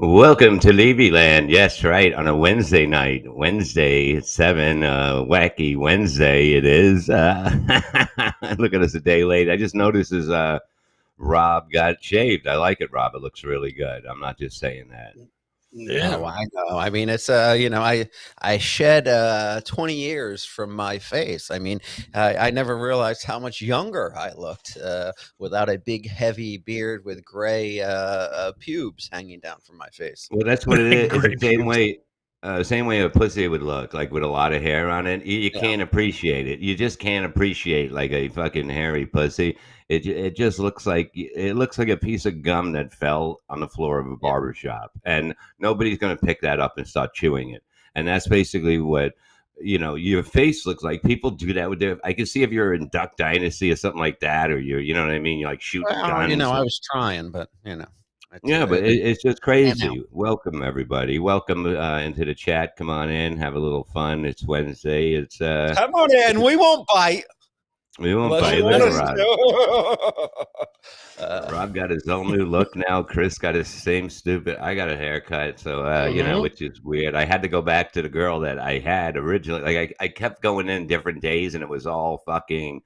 Welcome to Levyland. Yes, right. On a Wednesday night, Wednesday at 7, Wacky Wednesday it is. Look at us a day late. I just noticed Rob got shaved. I like it, Rob. It looks really good. I'm not just saying that. Yeah, I know. I mean, it's I shed 20 years from my face. I mean, I never realized how much younger I looked without a big, heavy beard with gray pubes hanging down from my face. Well, that's what it is. It's the Great pubes. same way a pussy would look, like with a lot of hair on it. You Yeah, can't appreciate it. You just can't appreciate like a fucking hairy pussy. It just looks like a piece of gum that fell on the floor of a yeah. barber shop, and nobody's gonna pick that up and start chewing it. And that's basically what your face looks like. People do that with their. I can see if you're in Duck Dynasty or something like that, or you know what I mean. You like shoot Well, guns. I was trying, but Yeah, but it's just can't help. crazy. Welcome everybody. Welcome into the chat. Come on in, have a little fun. It's Wednesday. It's Come on in. We won't bite. we won't Unless bite. you Look want at us Rob. to. Rob got his own new look now. Chris got his same stupid. I got a haircut, so which is weird. I had to go back to the girl that I had originally. Like I kept going in different days, and it was all fucking.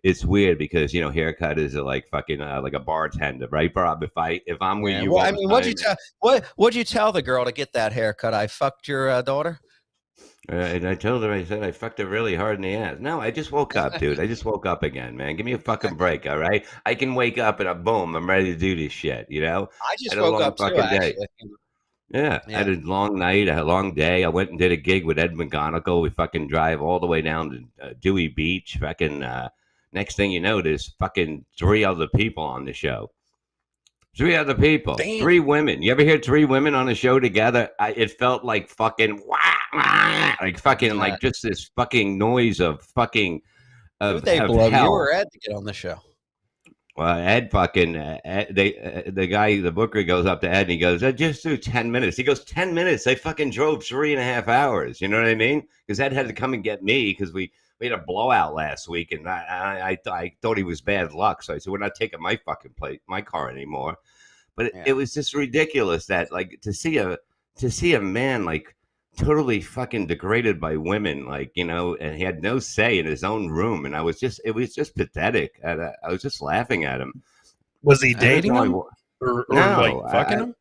It's weird because haircut is like fucking like a bartender, right, Bob? If I'm with Yeah. you, Well, all I the mean, time, what'd you tell the girl to get that haircut? I fucked your daughter. and I told her, I said, I fucked her really hard in the ass. No, I just woke up, dude. I just woke up again, man. Give me a fucking break, all right? I can wake up and boom, I'm ready to do this shit, I I just had a woke long up too, fucking day. actually. Yeah, I Yeah. had a long night, a long day. I went and did a gig with Ed McGonigal. We fucking drive all the way down to Dewey Beach. Fucking next thing you know, there's fucking three other people on the show. Three other people, Damn. three women. You ever hear three women on a show together? It felt like fucking like fucking like just this fucking noise of fucking Who'd they of blow? You hell. or Ed to get on the show? Well, Ed fucking the guy, the booker goes up to Ed and he goes, just do 10 minutes. He goes, 10 minutes. They fucking drove 3.5 hours. You know what I mean? Because Ed had to come and get me because we had a blowout last week, and I thought he was bad luck. So I said, we're not taking my fucking my car anymore. But it was just ridiculous that like to see a man like totally fucking degraded by women, like and he had no say in his own room, and it was just pathetic. I was just laughing at him. Was he dating him or like No, fucking him?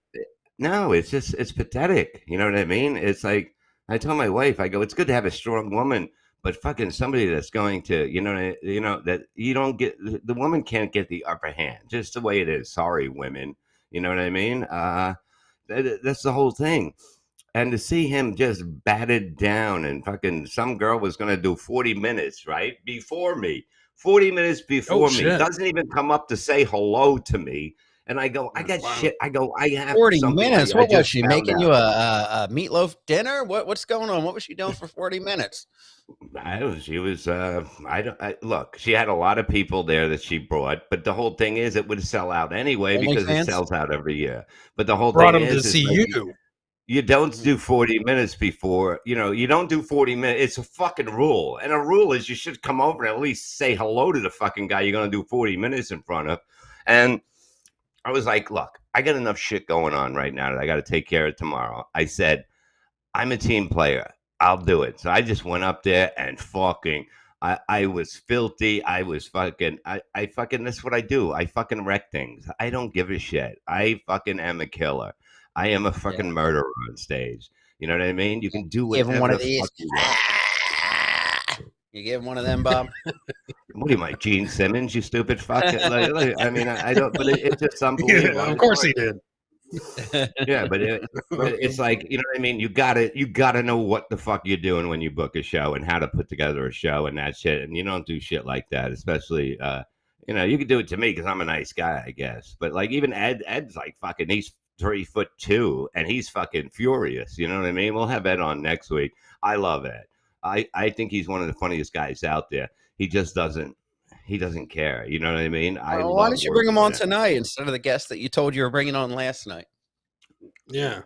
no, it's pathetic. You know what I mean? It's like I told my wife, I go, it's good to have a strong woman, but fucking somebody that's going to, that you don't get the woman can't get the upper hand, just the way it is. Sorry, women. You know what I mean? That's the whole thing. And to see him just batted down and fucking some girl was going to do 40 minutes, right? Before me. 40 minutes before me. Doesn't even come up to say hello to me. And I go, I got shit. I go, I have 40 minutes. What was she making you a a meatloaf dinner? What's going on? What was she doing for 40 minutes? Look, she had a lot of people there that she brought, but the whole thing is it would sell out anyway because it sells out every year. But the whole Brought thing him is to see you. You don't do 40 minutes before, you don't do 40 minutes. It's a fucking rule. And a rule is you should come over and at least say hello to the fucking guy you're going to do 40 minutes in front of. And I was like, look, I got enough shit going on right now that I got to take care of tomorrow. I said, I'm a team player. I'll do it. So I just went up there and fucking, I was filthy. I was fucking, I fucking, that's what I do. I fucking wreck things. I don't give a shit. I fucking am a killer. I am a fucking murderer on stage. You know what I mean? You can do whatever Give him one of the these. fuck you want. You give him one of them, Bob? What are you, my Gene Simmons, you stupid fuck? I mean, I don't, but it's just unbelievable. Yeah, of course he did. Yeah, but it's like, you know what I mean? You gotta know what the fuck you're doing when you book a show and how to put together a show and that shit. And you don't do shit like that, especially you could do it to me because I'm a nice guy, I guess. But like even Ed's like fucking, he's 3'2" and he's fucking furious. You know what I mean? We'll have Ed on next week. I love Ed. I think he's one of the funniest guys out there. He just doesn't care. You know what I mean? Well, why don't you bring him on tonight instead of the guest that you told you were bringing on last night? Yeah.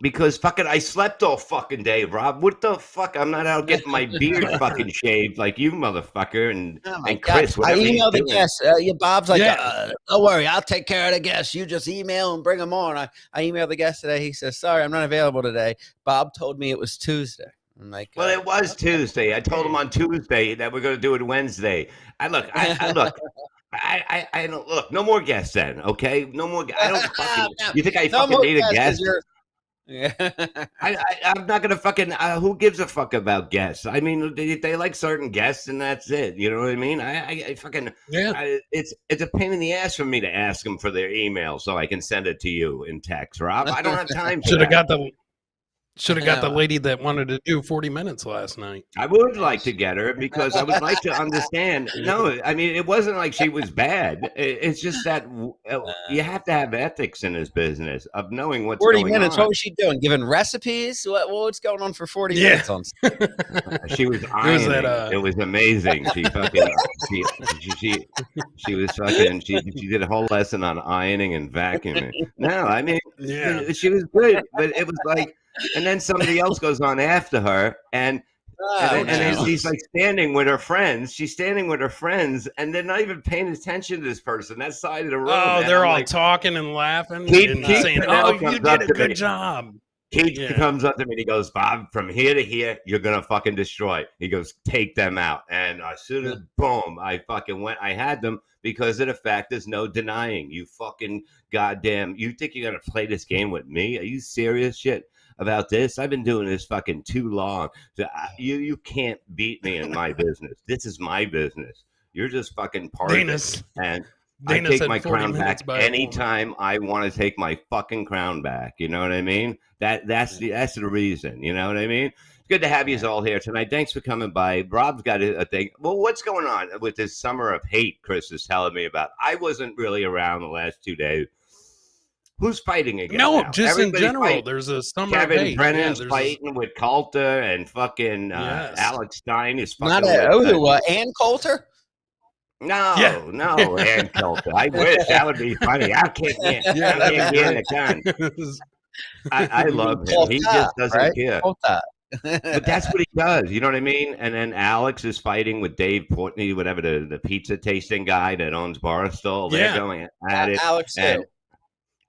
Because fucking I slept all fucking day, Rob. What the fuck? I'm not out getting my beard fucking shaved like you, motherfucker, and Oh my and God. Chris. I Whatever he's emailed the doing. guests. Bob's like, Yeah. don't worry, I'll take care of the guests. You just email and bring them on. I emailed the guest today. He says, sorry, I'm not available today. Bob told me it was Tuesday. I'm like, Well, it was Tuesday. I told him on Tuesday that we're going to do it Wednesday. I look. I don't look. No more guests then. Okay, no more. I don't fucking. You think I no fucking more need a guests 'cause guest? you're- Yeah. I'm not gonna fucking. Who gives a fuck about guests? I mean, they like certain guests, and that's it. You know what I mean? I fucking. Yeah. It's a pain in the ass for me to ask them for their email so I can send it to you in text, Rob. I don't have time for Should have that. got the lady that wanted to do 40 minutes last night. I would like to get her because I would like to understand. No, I mean, it wasn't like she was bad. It's just that you have to have ethics in this business of knowing what's 40 going minutes. on. What was she doing? Giving recipes? What's going on for 40 Yeah. minutes on? She was ironing. It was amazing. She fucking she was fucking she did a whole lesson on ironing and vacuuming. No, I mean, Yeah. she was good, but it was like, and then somebody else goes on after her, and she's like standing with her friends. She's standing with her friends, and they're not even paying attention to this person. That side of the room. Oh, and they're I'm all like, talking and laughing Keith and saying, Canal "Oh, you comes did up a to good me. job." Keith comes up to me and he goes, Bob, from here to here, you're going to fucking destroy. He goes, take them out. And as soon as, boom, I fucking went, I had them because of the fact there's no denying. You fucking goddamn, you think you're going to play this game with me? Are you serious shit about this? I've been doing this fucking too long. So you can't beat me in my business. This is my business. You're just fucking part of it. And Dana I take said my 40 crown minutes back by a woman. anytime I want to take my fucking crown back. You know what I mean? That's the reason. You know what I mean? It's good to have you all here tonight. Thanks for coming by. Rob's got a thing. Well, what's going on with this summer of hate Chris is telling me about? I wasn't really around the last 2 days. Who's fighting again? No, now? just Everybody's in general. fighting. There's a summer Kevin of hate. Brennan's fighting with Coulter, and fucking Alex Stein is fucking with Ann Coulter. No, Ann Coulter. I wish that would be funny. I can't get the gun. I love him. He just doesn't care. But that's what he does. You know what I mean? And then Alex is fighting with Dave Portney, whatever the pizza tasting guy that owns Barstool. They're going at it.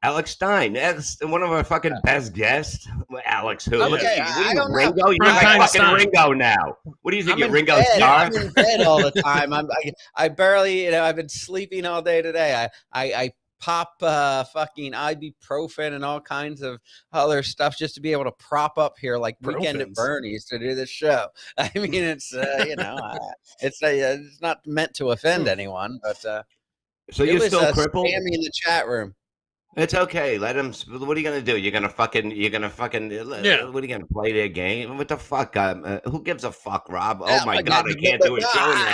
Alex Stein. That's one of our fucking best guests. Alex who? Okay, what are you, Ringo? You're like fucking Stein. Ringo now. What do you think? You're Ringo Starr? I'm in bed all the time. I barely, I've been sleeping all day today. I pop fucking ibuprofen and all kinds of other stuff just to be able to prop up here like Weekend at Bernie's to do this show. I mean, it's it's not meant to offend anyone, but so you're still crippled? Sammy in the chat room. It's okay. Let him. What are you gonna do? You're gonna fucking. What are you gonna play their game? What the fuck? Who gives a fuck, Rob? Oh my God, I can't do a show now.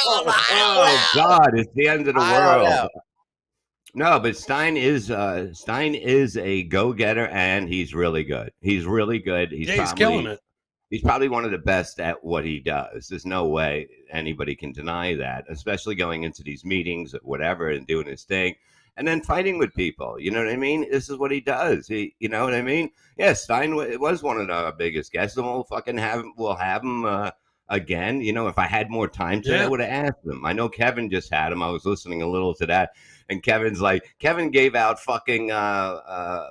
Oh God, it's the end of the world. No, but Stein is a go-getter, and he's really good. He's really good. He's killing it. He's probably one of the best at what he does. There's no way anybody can deny that, especially going into these meetings or whatever and doing his thing. And then fighting with people, you know what I mean? This is what he does. You know what I mean? Yeah, Stein was one of the biggest guests, and we'll have him again. You know, if I had more time to, I would have asked him. I know Kevin just had him. I was listening a little to that, and Kevin gave out fucking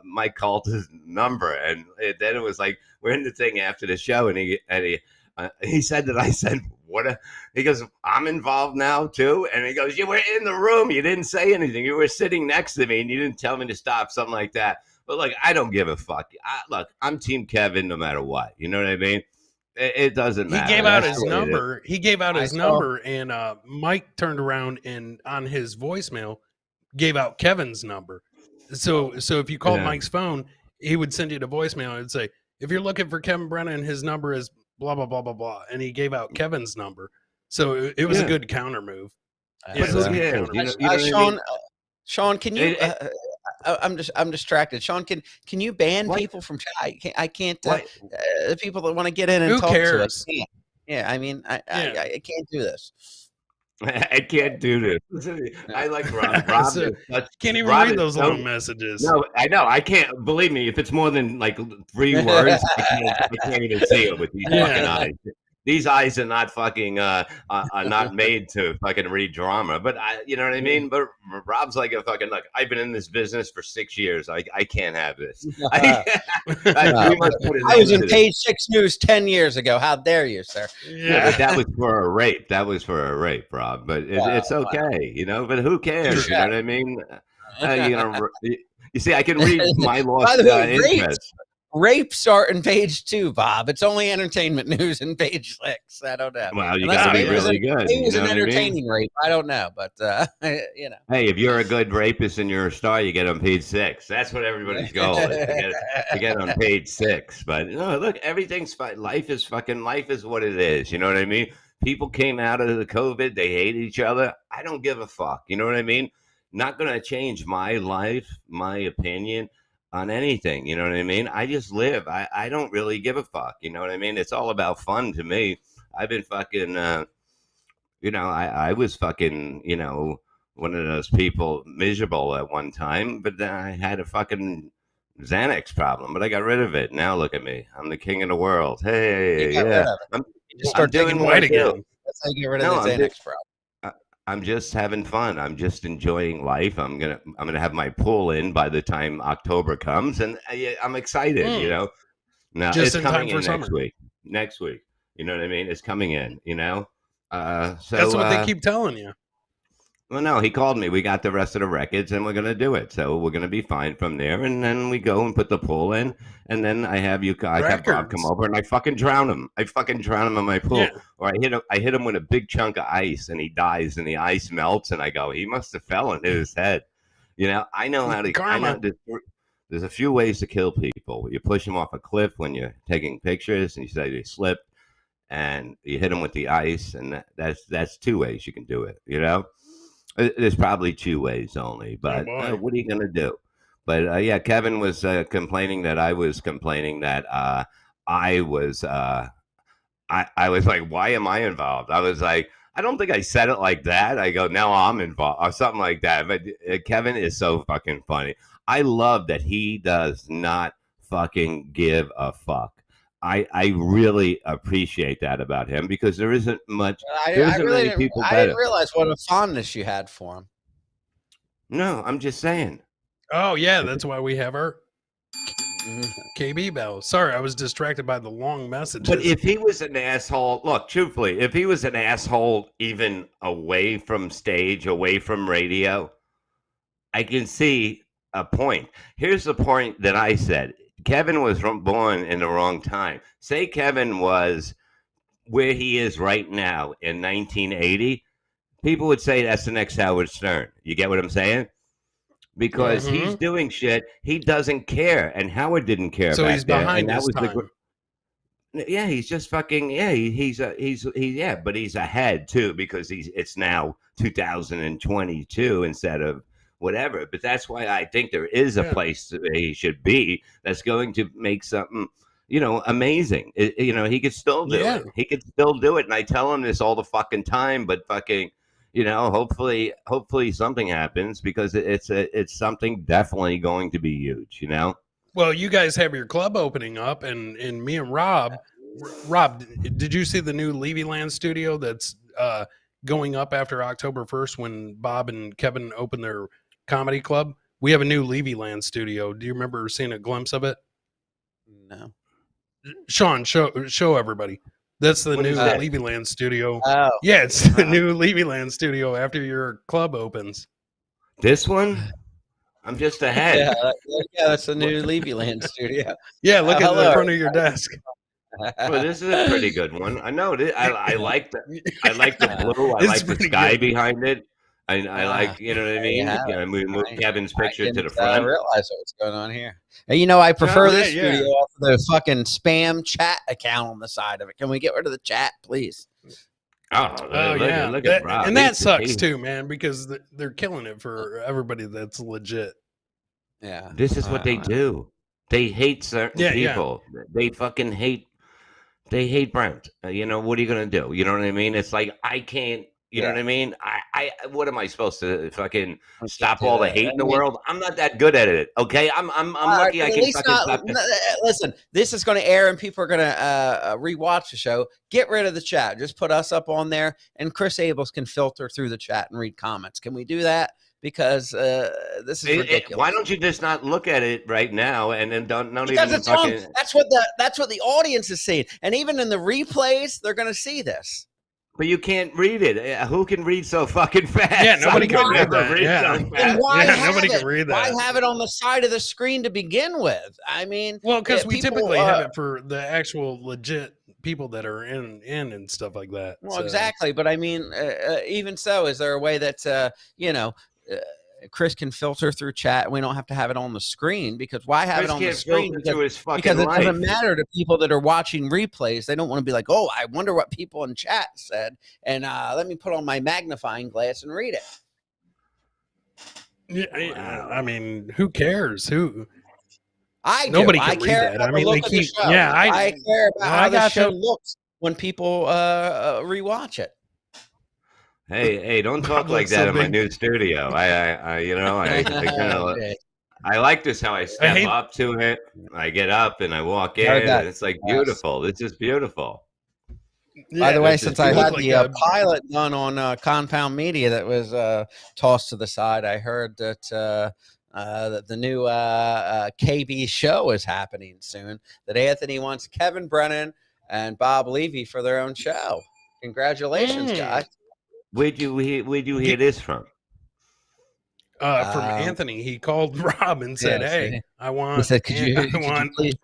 Mike Coulter's number, and then it was like we're in the thing after the show, and he said that I said, what? He goes, I'm involved now too. And he goes, you were in the room. You didn't say anything. You were sitting next to me and you didn't tell me to stop, something like that. But look, I don't give a fuck. Look, I'm Team Kevin no matter what. You know what I mean? It doesn't matter. He gave out his number. He gave out his number, and Mike turned around and on his voicemail gave out Kevin's number. So if you called Mike's phone, he would send you the voicemail and it'd say, if you're looking for Kevin Brennan, his number is blah, blah, blah, blah, blah. And he gave out Kevin's number. So it was a good counter move. Sean, can you, I'm distracted. Sean, can you ban people from chat? I can't, people that want to get in and talk to us. Yeah. I mean, I can't do this. I can't do this. Listen, I like Rob. Rob So, is such, can't even Rob read is those so, long messages. no, I know. I can't believe me. If it's more than like 3 words, I can't even see it with these fucking eyes. These eyes are not fucking are not made to fucking read drama. But you know what I mean. But Rob's like a fucking look. I've been in this business for 6 years. I can't have this. We must put an I was end in to Page 6 News 10 years ago. How dare you, sir? Yeah, but that was for a rape. That was for a rape, Rob. But it's okay, you know. But who cares? You know what I mean? You gonna, you see, I can read my lost By the way, interest. Rapes are in Page 2, Bob. It's only entertainment news in Page 6. I don't know. Well, you Unless got to be it was really good. It was You know an what I mean? entertaining rape. I don't know, but you know. Hey, if you're a good rapist and you're a star, you get on Page 6. That's what everybody's goal is to get on Page 6. But no, look, everything's fine. Life is what it is. You know what I mean? People came out of the COVID. They hate each other. I don't give a fuck. You know what I mean? Not going to change my life, my opinion on anything. You know what I mean? I just live. I don't really give a fuck. You know what I mean? It's all about fun to me. I've been fucking, you know, I was fucking, you know, one of those people miserable at one time, but then I had a fucking Xanax problem, but I got rid of it. Now look at me. I'm the king of the world. Hey, yeah. You just start doing taking what I white do. again. That's how you get rid of No, the Xanax problem. I'm just having fun. I'm just enjoying life. I'm gonna have my pool in by the time October comes, and I'm excited. You know, now Just it's in coming time for in next summer. week. Next week, you know what I mean? It's coming in. You know, so That's what they keep telling you. well, no, he called me. We got the rest of the records, and we're gonna do it. So we're gonna be fine from there. And then we go and put the pool in, and then I have Bob come over, and I fucking drown him. I fucking drown him in my pool, or I hit him with a big chunk of ice, and he dies, and the ice melts, and I go, he must have fell and hit his head. You know, I know how to. Karma. I know there's a few ways to kill people. You push them off a cliff when you're taking pictures, and you say they slip, and you hit them with the ice, and that's 2 ways you can do it. You know. There's probably 2 ways only, but what are you going to do? But yeah, Kevin was complaining that I was complaining that I was I was like, why am I involved? I was like, I don't think I said it like that. I go, now I'm involved or something like that. But Kevin is so fucking funny. I love that he does not fucking give a fuck. I really appreciate that about him because there isn't much. I didn't realize what a fondness you had for him. No, I'm just saying. Oh yeah, that's why we have our KB bell. Sorry, I was distracted by the long messages. But if he was an asshole, look, truthfully, if he was an asshole even away from stage, away from radio, I can see a point. Here's the point that I said. Kevin was born in the wrong time. Say Kevin was where he is right now in 1980, people would say that's the next Howard Stern. You get what I'm saying? Because he's doing shit he doesn't care, and Howard didn't care. So back he's then, behind and his time. Yeah, he's just fucking he's yeah, but he's ahead too because it's now 2022 instead of whatever. But that's why I think there is a place that he should be that's going to make something, you know, amazing. You know, he could still do it. He could still do it, and I tell him this all the fucking time. But fucking, you know, hopefully something happens because it's something definitely going to be huge. You know. Well, you guys have your club opening up, and me and Rob, did you see the new Levyland studio that's going up after October 1st when Bob and Kevin open their comedy club? We have a new Levyland studio. Do you remember seeing a glimpse of it? No. Sean, show everybody. That's the new Levyland studio. Oh. Yeah, it's the new Levyland studio after your club opens. This one? I'm just ahead. Yeah, that's the new Levyland studio. Yeah, look at the front of your desk. Well, this is a pretty good one. I know it. I like the blue. I like the sky behind it. I like, you know what I mean? Yeah, move Kevin's picture to the front. I realize what's going on here. And, you know, I prefer this studio off of the fucking spam chat account on the side of it. Can we get rid of the chat, please? Oh yeah, look at Rob. And that sucks too, man, because they're killing it for everybody that's legit. Yeah, this is what they do. They hate certain people. Yeah. They fucking hate. They hate Brent. You know, what are you gonna do? You know what I mean? It's like I can't. You know what I mean? What am I supposed to fucking We stop can't all do the it. hate I in the mean, world? I'm not that good at it. Okay, I'm lucky I at can least fucking not. stop. Listen, this is going to air, and people are going to rewatch the show. Get rid of the chat. Just put us up on there, and Chris Abels can filter through the chat and read comments. Can we do that? Because this is ridiculous. Why don't you just not look at it right now and then don't Because even it's on. fucking? That's what the audience is seeing, and even in the replays, they're going to see this. But you can't read it. Who can read so fucking fast? Yeah, nobody can read never that. Yeah. so And fast. why Yeah, have nobody it? can read that. Why have it on the side of the screen to begin with? I mean, Well, because we people, typically have it for the actual legit people that are in and stuff like that. Well, So, exactly. But I mean, even so, is there a way that Chris can filter through chat and we don't have to have it on the screen? Because why have Chris it on the can't screen? filter through his fucking Because it life. doesn't matter to people that are watching replays. They don't want to be like, oh, I wonder what people in chat said, and let me put on my magnifying glass and read it. Yeah, I mean, who cares? Who? I do. Nobody can I read care that. about I mean, the they look of the keep. show. Yeah, I care about how the show gotcha. looks when people rewatch it. Hey, don't talk Rob like looks that so in my big. new studio. I like this how I step hate- up to it. I get up and I walk in, Heard that. and it's like beautiful. This is beautiful. By the way, this is since I beautiful. had look the like a- pilot done on Compound Media that was tossed to the side, I heard that that the new KB show is happening soon. That Anthony wants Kevin Brennan and Bob Levy for their own show. Congratulations, guys! Where'd you hear this from? From Anthony, he called Rob and said, yes, "Hey, I want, He said, "Could you, I could you want please?"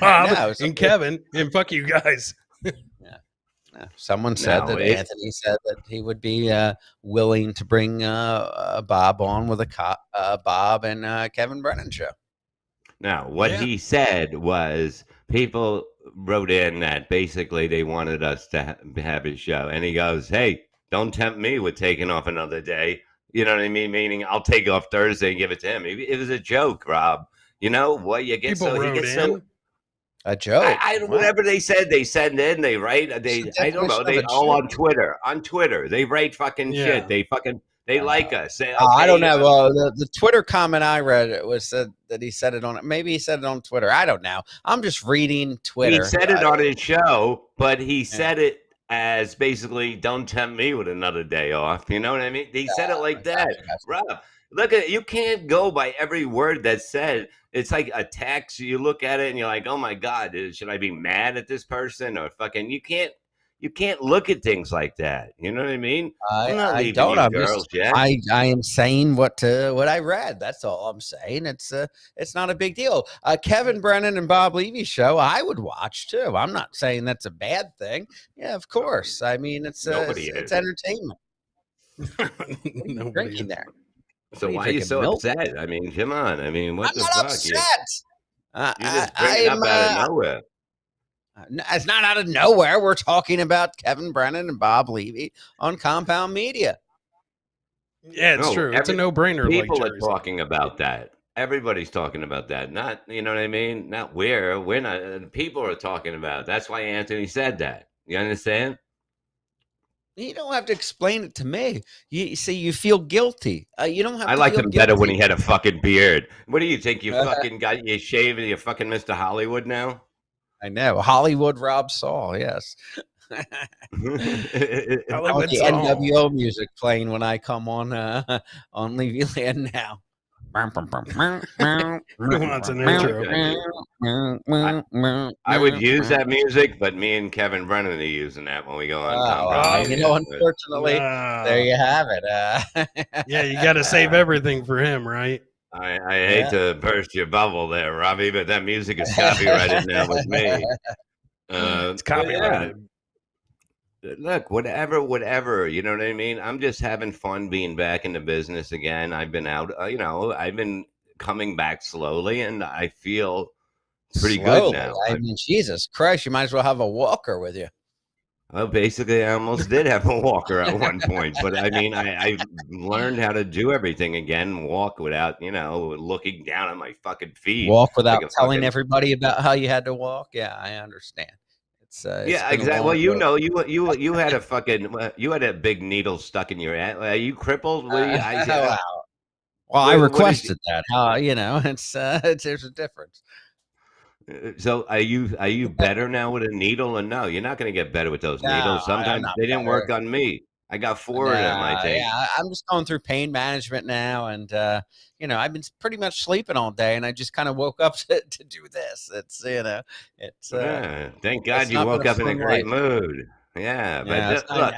Bob No, and Kevin, and fuck you guys." Someone said that Anthony said that he would be willing to bring Bob on with a Bob and Kevin Brennan show. Now, what he said was people wrote in that basically they wanted us to have his show. And he goes, hey, don't tempt me with taking off another day. You know what I mean? Meaning I'll take off Thursday and give it to him. It was a joke, Rob. You know what? You get People wrote in. A joke. Whatever they said, they send in, they write. I don't know. They all on Twitter. On Twitter, they write fucking shit. They like us. Say, okay, I don't know. Well, the Twitter comment I read it was said that he said it on. Maybe he said it on Twitter. I don't know. I'm just reading Twitter. He said it on his show, but he said it as basically, "Don't tempt me with another day off." You know what I mean? He said it like that. Rob, look at you can't go by every word that's said. It's like a text. You look at it and you're like, "Oh my God, should I be mad at this person or fucking?" You can't look at things like that. You know what I mean? I don't. I am saying what I read. That's all I'm saying. It's not a big deal. Kevin Brennan and Bob Levy's show, I would watch too. I'm not saying that's a bad thing. Yeah, of course. I mean, it's entertainment. Nobody drinking there. So why are you so upset? I mean, come on. I mean, what the fuck? Upset. You just bring it up out of nowhere. It's not out of nowhere. We're talking about Kevin Brennan and Bob Levy on Compound Media. Yeah, it's true. It's a no-brainer. People are talking about that. Everybody's talking about that. Not, you know what I mean? Not we're not. People are talking about it. That's why Anthony said that. You understand? You don't have to explain it to me. You see, you feel guilty. You don't have. I liked him better when he had a fucking beard. What do you think? You fucking got you shaved and you're fucking Mr. Hollywood now? I know. Hollywood Rob Saul, yes. I want the NWO music playing when I come on Levyland now. Who wants an intro? I would use that music, but me and Kevin Brennan are using that when we go on. Unfortunately, there you have it. Yeah, you got to save everything for him, right? I hate to burst your bubble there, Robbie, but that music is copyrighted now with me. It's copyrighted. Look, whatever, you know what I mean? I'm just having fun being back in the business again. I've been out, I've been coming back slowly, and I feel pretty good now. I mean, Jesus Christ, you might as well have a walker with you. Well, basically, I almost did have a walker at one point, but I mean, I learned how to do everything again, walk without, looking down at my fucking feet. Walk without telling everybody about how you had to walk. Yeah, I understand. It's been a exactly. long Well, you road. know, you had a fucking you had a big needle stuck in your ass. Are you crippled? What do you? Wow. Well, I what is? requested that. How there's a difference. So are you better now with a needle or no? You're not going to get better with those No, needles. I'm Sometimes not they didn't work better. on me. I got 4 of them, I No, think. yeah, I'm just going through pain management now, and I've been pretty much sleeping all day, and I just kind of woke up to do this. Thank God It's you not been woke a up in a fun great life. mood. Yeah, but Yeah, it's not. look,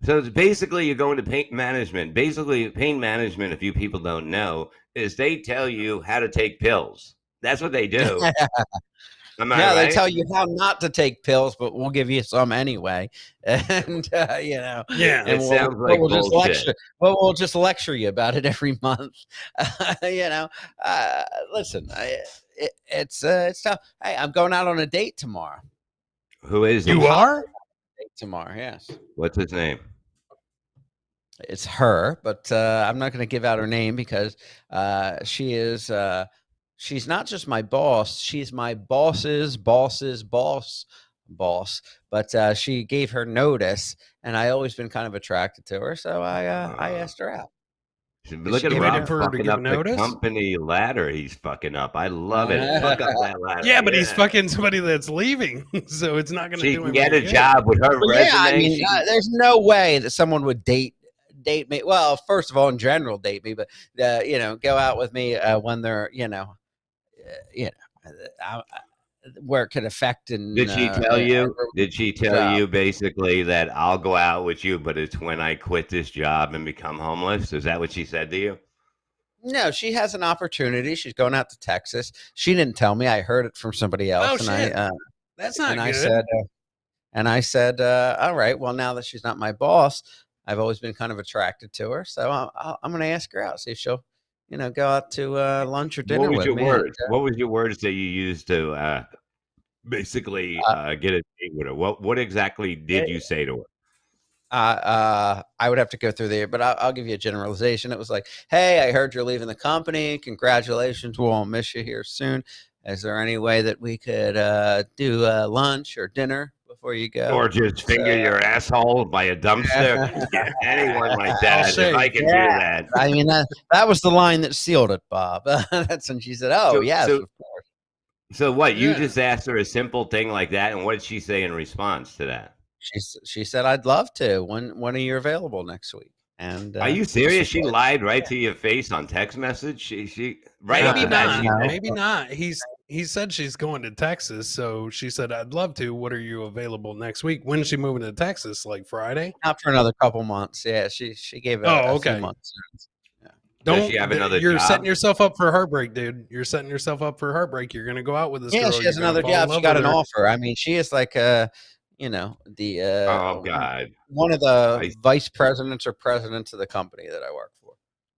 so it's basically you're going to pain management. Basically, pain management, if you people don't know, is they tell you how to take pills. That's what they do. Am I Yeah, they right? tell you how not to take pills, but we'll give you some anyway, and Yeah. and It sounds like we'll just bullshit. lecture. Well, we'll just lecture you about it every month. you know, listen, it's tough. Hey, I'm going out on a date tomorrow. Who is he? You are? Date tomorrow, yes. What's his name? It's her, but I'm not going to give out her name because she is. She's not just my boss; she's my boss's boss's boss. But she gave her notice, and I always been kind of attracted to her, so I Uh, asked her out. Look She at gave me Waiting Rob for her to fucking give up the notice? company ladder. He's fucking up. I love it. notice. Fuck up that ladder. Yeah, but he's Yeah. fucking somebody that's leaving, so it's not going to She do can him get any a good. job with her But yeah, I resume. mean, She can, there's no way that someone would date me. Well, first of all, in general, date me, but go out with me when they're where it could affect did she tell a you? Did she tell job. you basically that I'll go out with you, but it's when I quit this job and become homeless? Is that what she said to you? No, she has an opportunity. She's going out to Texas. She didn't tell me. I heard it from somebody Oh else, shit, that's not and I good. said, all right. Well, now that she's not my boss, I've always been kind of attracted to her, so I'm going to ask her out, see if she'll, go out to lunch or What dinner was with your me. And, words? What was your words that you used to basically uh, get a date with her? What exactly did you say to her? I would have to go through there, but I'll give you a generalization. It was like, "Hey, I heard you're leaving the company. Congratulations. We'll miss you here soon. Is there any way that we could do lunch or dinner before you go?" Or just finger So, your asshole by a dumpster? Yeah, Anyone like I'll that, if I shave. can do yeah, that. I mean that was the line that sealed it, Bob. That's when she said, "Oh So, yes, so, of course." so what? You Yeah. just asked her a simple thing like that, and what did she say in response to that? She said, "I'd love to. When are you available next week?" And Are you I just serious? She replied, lied right to your face on text message. She right off Maybe the bat. not. She "No." said, Maybe not. He said she's going to Texas, so she said, "I'd love to. What are you available next week?" When is she moving to Texas? Like Friday? Not for another couple months. Yeah, she gave Oh, a few okay. months. Yeah. "Does she have another You're setting job?" yourself up for heartbreak, dude. You're setting yourself up for heartbreak. You're gonna go out with this Yeah, girl. she You're has gonna another fall in job. She love with got an her. offer. I mean, she is like the Oh God, one of the I vice presidents or presidents of the company that I work for.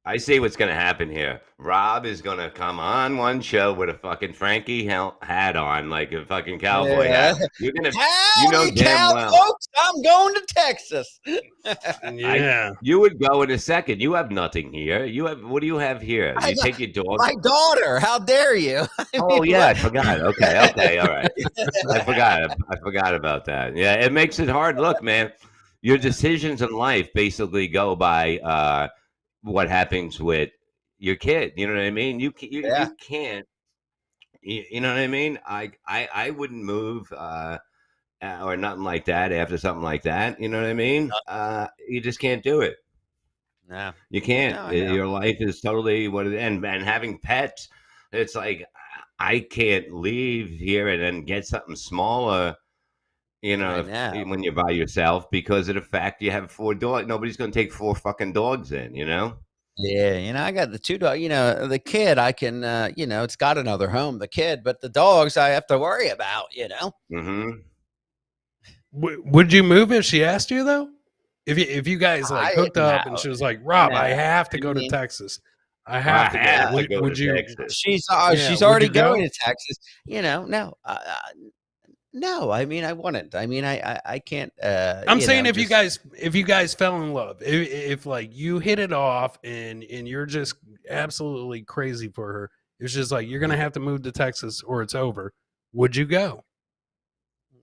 I see what's gonna happen here. Rob is gonna come on one show with a fucking Frankie hat on, like a fucking cowboy Yeah. hat. You're gonna, you know Howdy, damn cow well. folks! I'm going to Texas. Yeah. You would go in a second. You have nothing here. You have what do you have here? I You got take your dog. my daughter. How dare you? I Oh mean, yeah, I what? forgot. Okay, all right. I forgot about that. Yeah, it makes it hard. Look, man, your decisions in life basically go by what happens with your kid. You know what I mean? Yeah. You can't. You know what I mean? I wouldn't move or nothing like that after something like that. You know what I mean? You just can't do it. No. You can't. No, I know. Your life is totally what it and having pets, it's like I can't leave here and then get something smaller, I know. when you're by yourself because of the fact you have 4 dogs. Nobody's gonna take 4 fucking dogs in, you know? Yeah, I got the 2 dog, the kid I can, it's got another home, the kid, but the dogs I have to worry about. Hmm. Would you move if she asked you though? If you guys like I hooked no, up and she was like, "Rob, no. I have to I go to mean, Texas. I I have to go." have to go Would to you? Texas. Yeah. she's Would already you go? going to Texas, no. No, I mean, I wouldn't. I mean, I can't, I'm saying just if you guys fell in love, if like you hit it off and you're just absolutely crazy for her, it's just like you're gonna have to move to Texas or it's over. Would you go?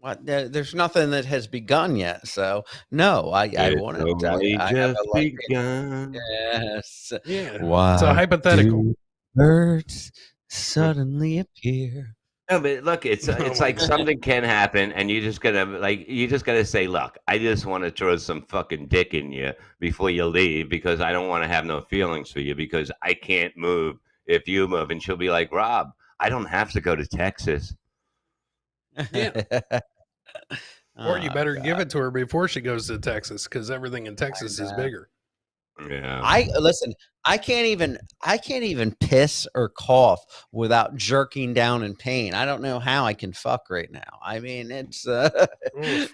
What? There's nothing that has begun yet. So no, I It's wouldn't. only I have just a life. begun. Yes. Yeah. It's a Why hypothetical. do birds suddenly appear? No, but look, it's Oh my like God. something can happen, and you just gotta say, look, I just want to throw some fucking dick in you before you leave because I don't want to have no feelings for you because I can't move if you move. And she'll be like, Rob, I don't have to go to Texas. Yeah. Or you Oh, better God. give it to her before she goes to Texas because everything in Texas is bigger. Yeah. I listen. I can't even piss or cough without jerking down in pain. I don't know how I can fuck right now. I mean, it's. Oof.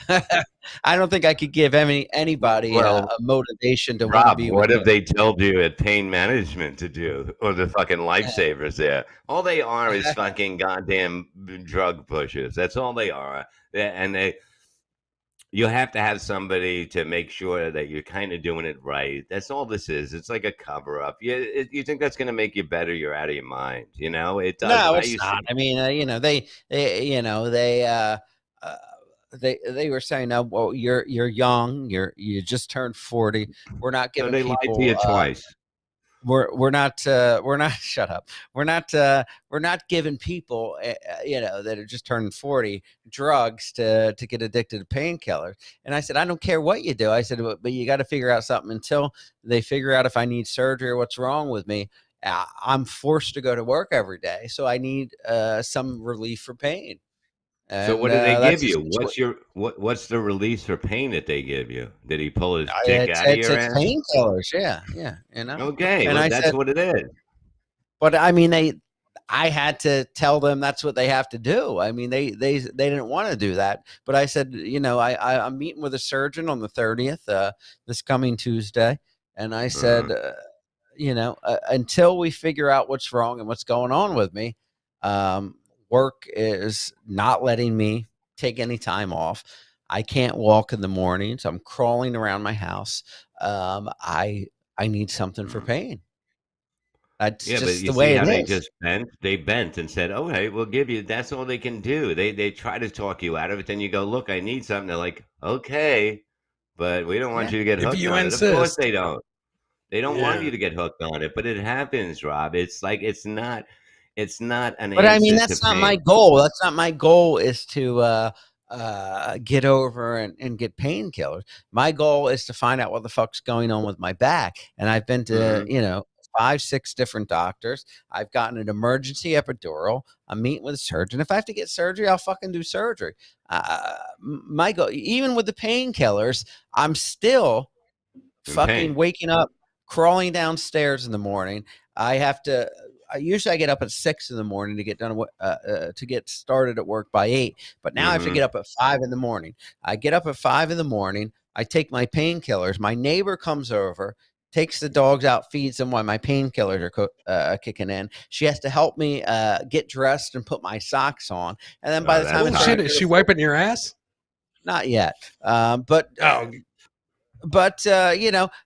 I don't think I could give anybody Well, a motivation to want to Rob, be with what me. have they told you at pain management to do? Or the fucking lifesavers there? All they are is fucking goddamn drug pushers. That's all they are. And you have to have somebody to make sure that you're kind of doing it right. That's all this is. It's like a cover up. You think that's going to make you better? You're out of your mind. You know, it doesn't. No, I it's used to. not. I mean, uh, they were saying, "No, well, you're young. You just turned 40. We're not No, giving they lied to you people. twice. We're not shut up. We're not giving people that are just turning 40 drugs to get addicted to painkillers." And I said, I don't care what you do. I said, but you got to figure out something until they figure out if I need surgery or what's wrong with me. I'm forced to go to work every day, so I need some relief for pain. So And what do they give that's you? essentially What's the release for pain that they give you? Did he pull his dick it's out of it's, your it's ass? painkillers. Yeah. Okay, And well I that's said, what it is. but I mean, I had to tell them that's what they have to do. I mean, they didn't want to do that, but I said, I'm meeting with a surgeon on the 30th, this coming Tuesday, and I said, until we figure out what's wrong and what's going on with me, work is not letting me take any time off. I can't walk in the mornings. I'm crawling around my house. I need something for pain. That's Yeah, but just you the see way it how they is. just bent? They bent and said, "Okay, we'll give you." That's all they can do. They try to talk you out of it. Then you go, "Look, I need something." They're like, "Okay, but we don't want Yeah. you to get If hooked you on it." Of course insist. they don't. They don't want you Yeah. to get hooked on it, but it happens, Rob. It's like it's not an But I mean, answer to that's not my pain. goal. That's not my goal is to get over and get painkillers. My goal is to find out what the fuck's going on with my back. And I've been to, Mhm. 5, 6 different doctors. I've gotten an emergency epidural. I'm meeting with a surgeon. If I have to get surgery, I'll fucking do surgery. My goal, even with the painkillers, I'm still In fucking pain. waking up, crawling downstairs in the morning. I usually get up at 6 in the morning to get done to get started at work by 8. But now I have to get Mhm. up at 5 in the morning. I get up at 5 in the morning. I take my painkillers. My neighbor comes over, takes the dogs out, feeds them while my painkillers are kicking in. She has to help me get dressed and put my socks on. And then by Oh, the time that's Oh it's shit! time hard. to Is go she to work, wiping your ass? not yet. But Oh,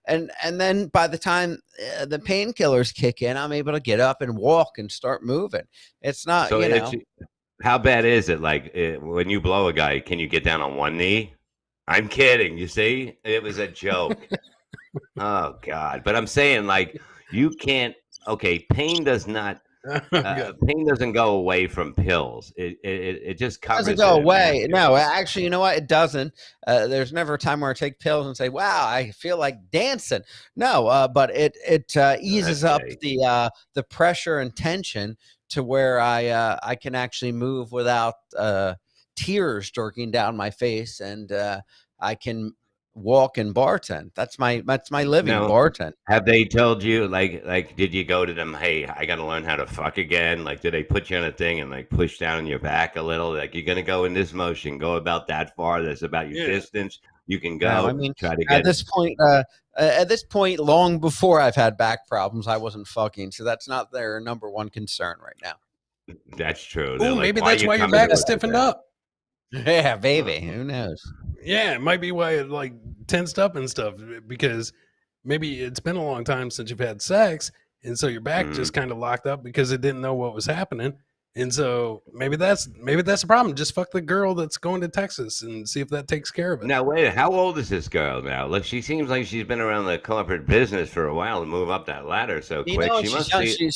and then by the time the painkillers kick in, I'm able to get up and walk and start moving. It's not, So it's how bad is it? Like when you blow a guy, can you get down on one knee? I'm kidding. You see, it was a joke. Oh God! But I'm saying, like, you can't. Okay, God. pain doesn't go away from pills. It just doesn't covers go it and masks away. it. No, actually, you know what? It doesn't. There's never a time where I take pills and say, "Wow, I feel like dancing." No, but it That's eases up gay. the pressure and tension to where I can actually move without tears jerking down my face, and I can walk and bartend. That's my living, No, bartend. have they told you did you go to them? Hey, I got to learn how to fuck again. Like, did they put you on a thing and like push down your back a little? Like, you're gonna go in this motion, go about that far. That's about your Yeah. distance. You can No, I go mean, try to at get. this point, long before I've had back problems, I wasn't fucking, so that's not their number one concern right now. That's true. They're Oh, like, maybe why are that's you why your coming to back's us stiffened today? up. Yeah, baby, who knows? Yeah, it might be why it like tensed up and stuff because maybe it's been a long time since you've had sex, and so your back Mhm. just kind of locked up because it didn't know what was happening, And so maybe that's the problem. Just fuck the girl that's going to Texas and see if that takes care of it. Now, wait, how old is this girl now? Look, she seems like she's been around the corporate business for a while to move up that ladder so You quick. know, She she's must young. be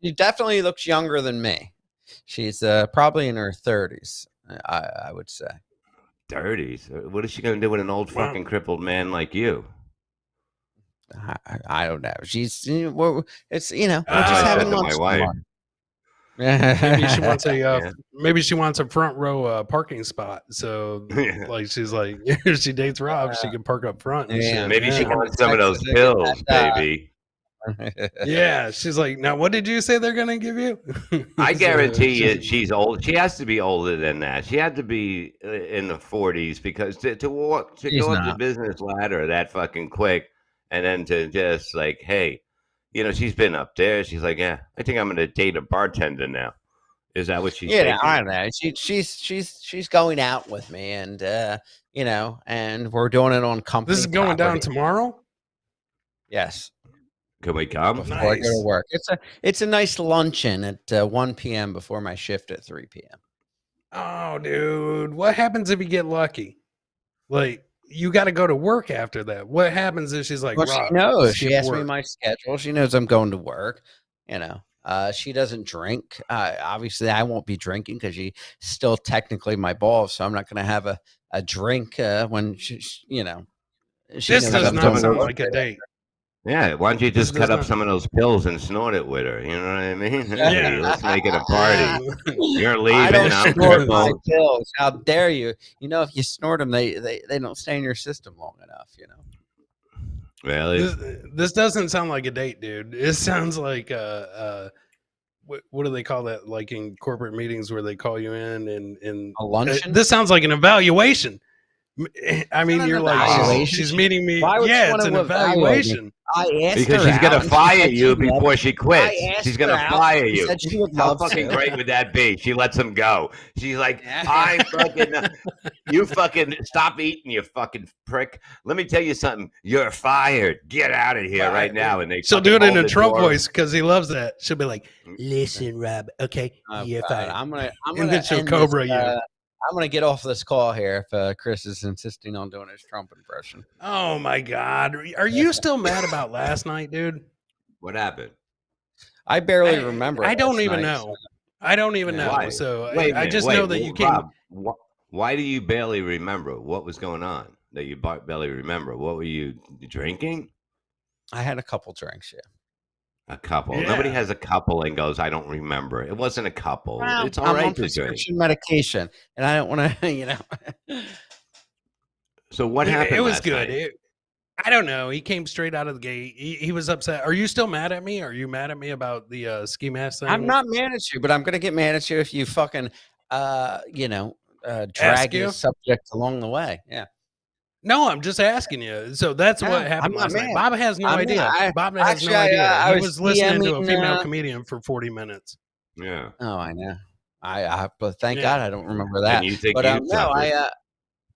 She definitely looks younger than me. She's probably in her 30s, I would say. 30s. What is she going to do with an old fucking crippled man like you? I don't know. She's it's we're just I having said to lunch. my wife. Maybe she wants a Yeah. maybe she wants a front row parking spot. So Yeah. like she's like if she dates Rob, she can park up front. And Yeah. shit. Maybe she Yeah. wants some of those Texas, pills, baby. Yeah, she's like, now what did you say they're gonna give you? I So guarantee you she's old. She has to be older than that. She had to be in the 40s because to go up the not. business ladder that fucking quick and then to just like, hey, you know, she's been up there. She's like, yeah, I think I'm going to date a bartender now. Is that what she's thinking? I don't know. She's going out with me, and and we're doing it on company. This is going down property. tomorrow? Yes. Can we come? Before I go to work. It's a nice luncheon at 1 p.m. before my shift at 3 p.m. Oh, dude. What happens if you get lucky? Like, you got to go to work after that. What happens if she's like, Well, Rob, she knows. She skip asked me work? my schedule. She knows I'm going to work. She doesn't drink. Obviously, I won't be drinking because she's still technically my boss, so I'm not going to have a drink when she This knows does I'm not going to sound work. like a date. Yeah, why don't you This just does cut up not- some of those pills and snort it with her? You know what I mean? Yeah. Hey, let's make it a party. You're I leaving. don't I'm snort my crippled. pills. How dare you? You know, if you snort them, they don't stay in your system long enough. Really? This doesn't sound like a date, dude. It sounds like what do they call that? Like in corporate meetings where they call you in and A luncheon? this sounds like an evaluation. I mean, not you're an like, evaluation. she's meeting me. Why would she Yeah, wanna it's an evaluate me? evaluation. I asked Because her she's gonna out, and she fire said you she'd love before she quits. I asked She's her gonna out, fire she you. said she would How love fucking to. great would that be? She lets him go. She's like, I fucking, you fucking stop eating, you fucking prick. Let me tell you something. You're fired. Get out of here right now. And they She'll do fucking it in hold a the Trump door. voice because he loves that. She'll be like, "Listen, Rob. Okay, Oh, you're God, fired." I'm gonna And then she'll end cobra this, you. I'm gonna get off this call here if Chris is insisting on doing his Trump impression. Oh my God, are you still mad about last night, dude? What happened? I barely remember. I don't last even night, know. I don't even know. Why? So Wait a I minute, just wait, know that you came. Rob, why do you barely remember what was going on that you barely remember? What were you drinking? I had a couple drinks. Yeah. A couple. Yeah. Nobody has a couple and goes, I don't remember. It wasn't a couple. Well, It's all I'm right on to drink. prescription medication, and I don't want to, So what happened? It was last good. night? I don't know. He came straight out of the gate. He was upset. Are you still mad at me? Are you mad at me about the ski mask thing? I'm not mad at you, but I'm gonna get mad at you if you fucking, drag you? your subject along the way. Yeah. No, I'm just asking you. So that's No, what happened I'm last not night. mad. Bob has no I'm idea. not. Bob has Actually, no idea. I He was was listening to a DMing, female comedian for 40 minutes. Yeah. Oh, I know. But thank Yeah. God I don't remember that. And you think But you no, suffered?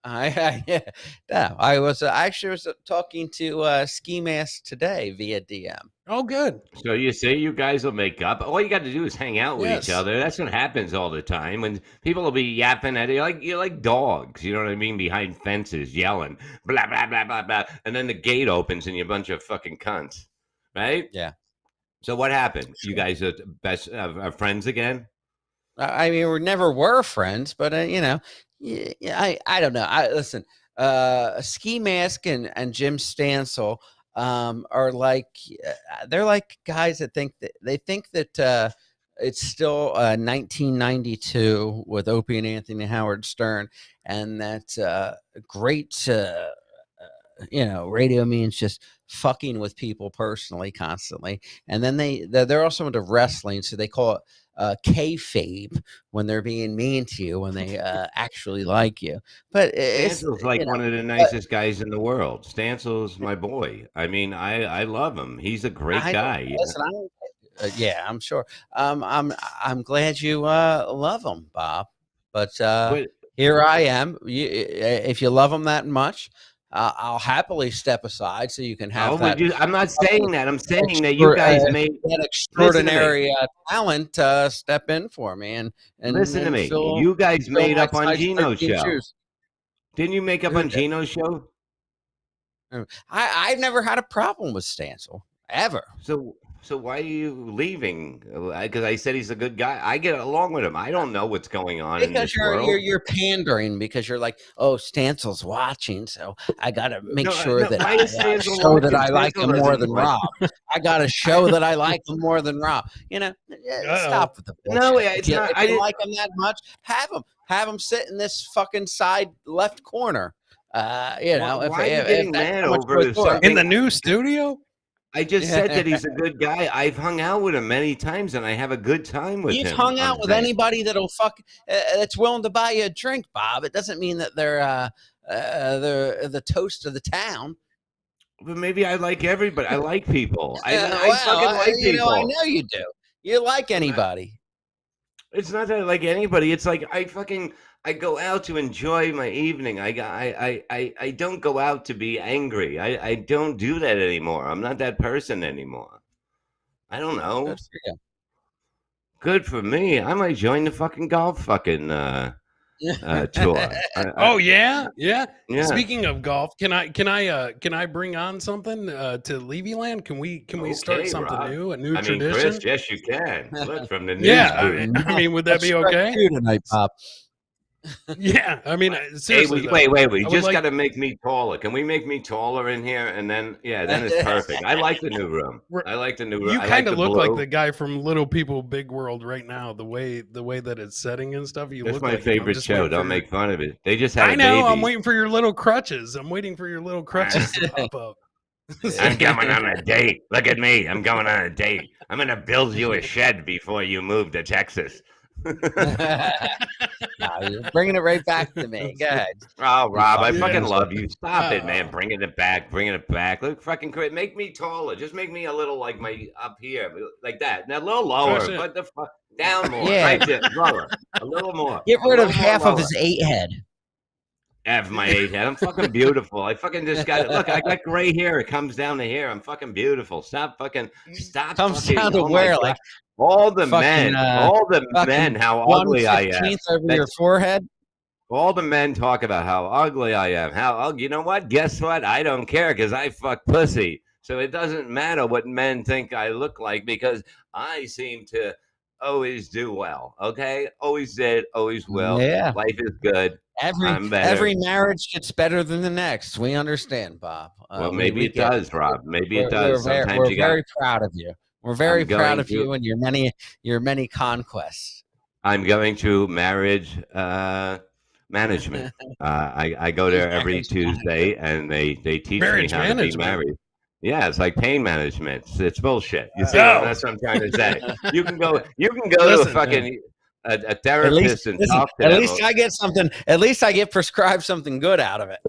I was actually was talking to Ski Mask today via DM. Oh, good. So you say you guys will make up. All you got to do is hang out with Yes. each other. That's what happens all the time. When people will be yapping at you, you're like dogs. You know what I mean? Behind fences, yelling, blah blah blah blah blah, and then the gate opens and you're a bunch of fucking cunts, right? Yeah. So what happened? You guys are best are friends again? I mean, we never were friends, but I don't know. Listen. Ski Mask and Jim Stansel are like they're like guys that think that it's still 1992 with Opie and Anthony Howard Stern, and that great radio means just fucking with people personally constantly, and then they're also into wrestling, so they call it kayfabe when they're being mean to you when they actually like you. But it's Stansel's like one of the nicest guys in the world. Stansel's my boy. I mean, I love him. He's a great guy. Listen, yeah, I'm sure. I'm glad you love him, Bob. But here I am. If you love him that much, I'll happily step aside so you can have Oh, that. I'm not saying that. I'm saying that you guys made that extraordinary talent step in for me and listen to me. fill, You guys fill made my up on size Gino's 13 show. shoes. Didn't you make up Who on did? Gino's show? I've never had a problem with Stancil ever. So why are you leaving? Because I said he's a good guy. I get along with him. I don't know what's going on in this world. You're pandering because you're like, oh, Stancil's watching, so I gotta make sure that why I is Stancil show that watching? I like Stancil him more doesn't than watch. Rob. I gotta show that I like him more than Rob. You know, stop with the bullshit. No, it's if not. If you like him that much, have him sit in this fucking side left corner. You know, why are you getting mad over something in the new studio? I just said that he's a good guy. I've hung out with him many times, and I have a good time with him. You've hung out with anybody that'll that's willing to buy you a drink, Bob. It doesn't mean that they're the toast of the town. But maybe I like everybody. I like people. I fucking like people. You know, I know you do. You like anybody. It's not that I like anybody. It's like I go out to enjoy my evening. I don't go out to be angry. I don't do that anymore. I'm not that person anymore. I don't know. Good for me. I might join the fucking golf fucking tour. Oh yeah? Speaking of golf, can I bring on something to Levyland? Can we start something new, a new tradition? Chris, yes, you can. Look from the news. Yeah, I mean, would that be okay? Tonight, Bob. Yeah, I mean, seriously. Hey, wait. You just got to make me taller. Can we make me taller in here? And then, then it's perfect. I like the new room. I like the new room. You kind of look like the guy from Little People, Big World right now. The way that it's setting and stuff. That's my favorite show. Don't make fun of it. They just had I know. I'm waiting for your little crutches. I'm waiting for your little crutches to pop up. I'm going on a date. Look at me. I'm going on a date. I'm going to build you a shed before you move to Texas. No, you're bringing it right back to me. Go ahead. Oh, Rob, I fucking love you. Stop it, man. Bringing it back. Look, fucking great. Make me taller. Just make me a little like my up here, like that. Now, a little lower. Put the fuck down more. Yeah. Right there. Lower. A little more. Get rid of half of his 8 head. Have my 8 head. I'm fucking beautiful. I fucking just got it. Look, I got gray hair. It comes down to here. I'm fucking beautiful. Stop. Comes down to where? Like all the men, how ugly I am. Over your forehead. All the men talk about how ugly I am. You know what? Guess what? I don't care because I fuck pussy. So it doesn't matter what men think I look like because I seem to always do well. Okay? Always did, always will. Yeah. Life is good. Every marriage gets better than the next. We understand, Bob. Well, maybe it does, Rob. Maybe it does. We're very proud of you. We're very proud of you and your many conquests. I'm going to marriage management. I go there every Tuesday, and they teach me how to be married. Yeah, it's like pain management. It's bullshit. You see, that's what I'm trying to say. You can go to a fucking a therapist and talk to them. At least I get something. At least I get prescribed something good out of it.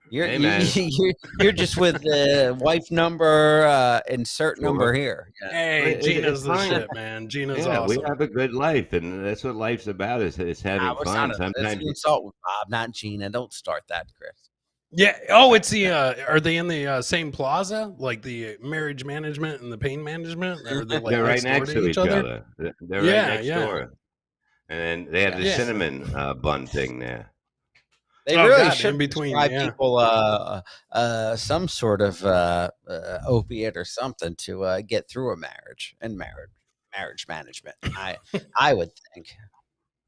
You're just with the wife number, insert number here. Yeah. Hey, Gina's the shit, man. Gina's awesome. We have a good life, and that's what life's about. Is having fun. Sometimes you insult with Bob, not Gina. Don't start that, Chris. Yeah. Oh, it's the. Are they in the same plaza, like the marriage management and the pain management? Or they're right next to each other. They're right next door, and they have the cinnamon bun thing there. They really should prescribe people some sort of opiate or something to get through a marriage and marriage management. I would think.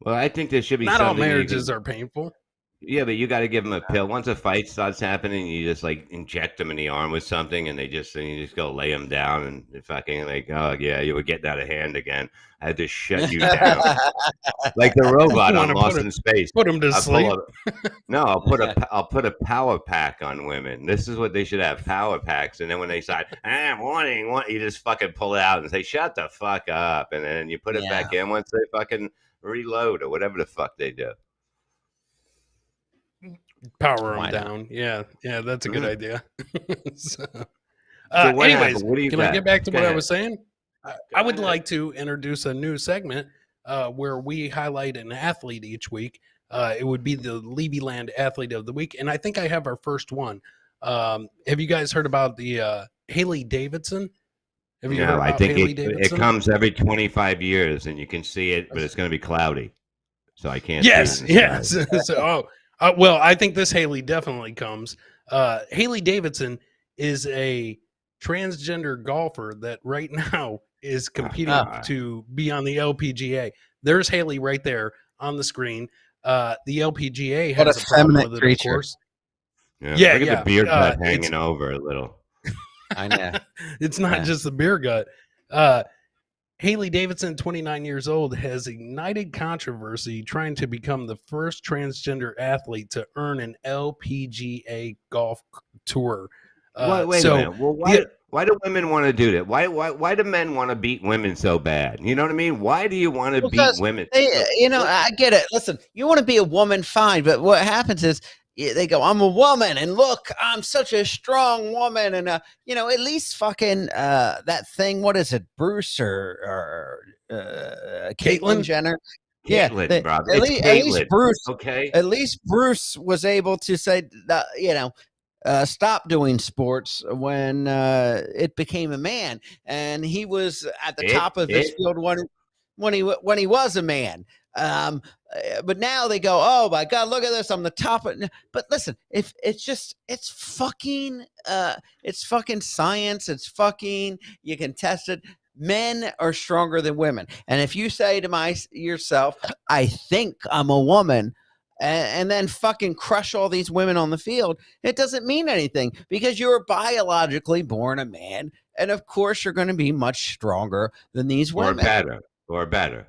Well, I think there should be. Not all marriages are painful. Yeah, but you got to give them a pill. Once a fight starts happening, you just like inject them in the arm with something, and you just go lay them down, and they're fucking like, oh yeah, you were getting out of hand again. I had to shut you down, like the robot on Lost in Space. Put them to sleep. I'll put a power pack on women. This is what they should have: power packs. And then when they start, warning, you just fucking pull it out and say, shut the fuck up, and then you put it back in once they fucking reload or whatever the fuck they do. Power them down. Yeah, that's a good idea. Anyways, can I get back to what I was saying? I would like to introduce a new segment where we highlight an athlete each week. it would be the Levyland Athlete of the Week. And I think I have our first one. Have you guys heard about the Haley Davidson? Have you heard No, I about think Haley it Davidson? comes every 25 years, and you can see it, but it's going to be cloudy, so I can't. Yes, see it in the yes. sky. So, well, I think this Haley definitely comes. Haley Davidson is a transgender golfer that right now is competing to be on the LPGA. There's Haley right there on the screen. The LPGA has a problem with it, creature. of course. Yeah, look at the beard gut hanging over a little. I know. It's not just the beer gut. Haley Davidson, 29 years old, has ignited controversy trying to become the first transgender athlete to earn an LPGA golf tour. Wait a minute. Well, why do women want to do that? Why do men want to beat women so bad? You know what I mean? Why do you want to beat women? I get it. Listen, you want to be a woman, fine, but what happens is they go, I'm a woman, and look, I'm such a strong woman, and at least fucking that thing. What is it, Bruce or Caitlyn Jenner? Caitlyn, yeah, bro. At least Bruce. Okay. At least Bruce was able to say that, stop doing sports when it became a man, and he was at the top of his field when he was a man. But now they go, oh my God, look at this, I'm the top of. But listen, if it's fucking science, it's fucking, you can test it. Men are stronger than women, and if you say to yourself, I think I'm a woman, and then fucking crush all these women on the field, it doesn't mean anything, because you're biologically born a man, and of course you're going to be much stronger than these women. Or better.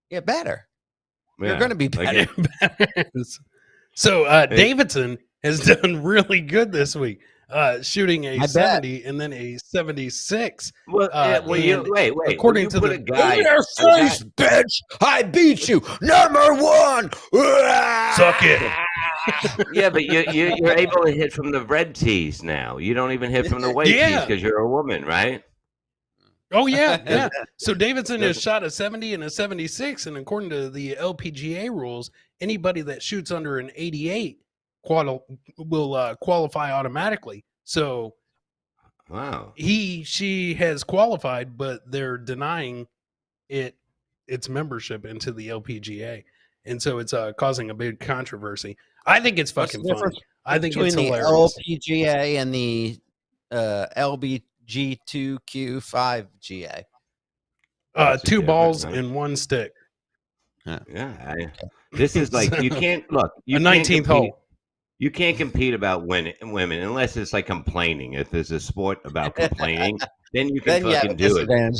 Yeah, better. Yeah, you're going to be better. So Davidson has done really good this week, shooting a 70 and then a 76. Wait. According to the guy, in your face, bitch, I beat you, number one. Suck it. Yeah, but you're able to hit from the red tees now. You don't even hit from the white tees because you're a woman, right? Oh, yeah. So Davidson has shot a 70 and a 76, and according to the LPGA rules, anybody that shoots under an 88 will qualify automatically. So wow, she has qualified, but they're denying its membership into the LPGA, and so it's causing a big controversy. I think it's fucking funny. I think it's hilarious. The LPGA and the LBG2Q5GA. Two balls and one stick. This is like you can't look. You a 19th hole. You can't compete about women unless it's like complaining. If there's a sport about complaining, then you can fucking do it. Man.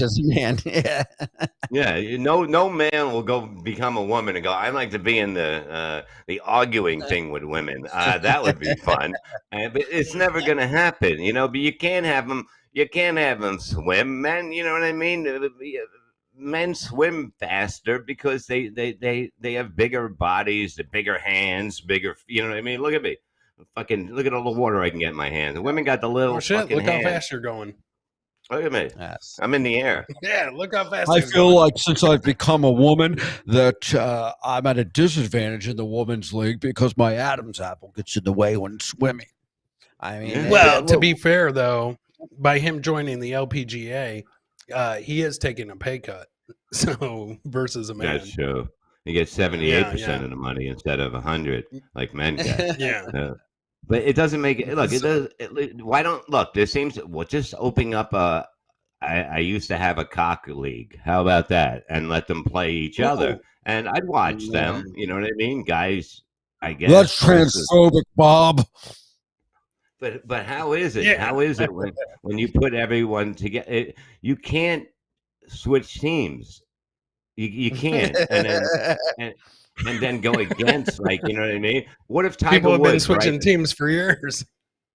Yeah. No man will go become a woman and go, I'd like to be in the arguing thing with women. That would be fun. But it's never going to happen, but you can't have them. You can't have them swim, men. You know what I mean? Men swim faster because they have bigger bodies, the bigger hands, bigger. You know what I mean? Look at me, look at all the water I can get in my hands. The women got the little. Oh shit! Look hands. how fast you're going. Look at me. Yes. I'm in the air. Yeah, look how fast. I feel like since I've become a woman that I'm at a disadvantage in the women's league because my Adam's apple gets in the way when swimming. I mean, well, to be fair though, by him joining the LPGA, he is taking a pay cut. So versus a man. That's true. He gets 78% of the money instead of 100 like men get. Yeah. But it doesn't make it. Look, it does. Why don't look? There seems just opening up a. I used to have a cock league. How about that? And let them play each other, and I'd watch them. You know what I mean, guys? I guess that's transphobic, Bob. But how is it? Yeah. How is it when you put everyone together? You can't switch teams. You can't, and then go against, like, you know what I mean? What if Tiger people have Woods, been switching teams for years?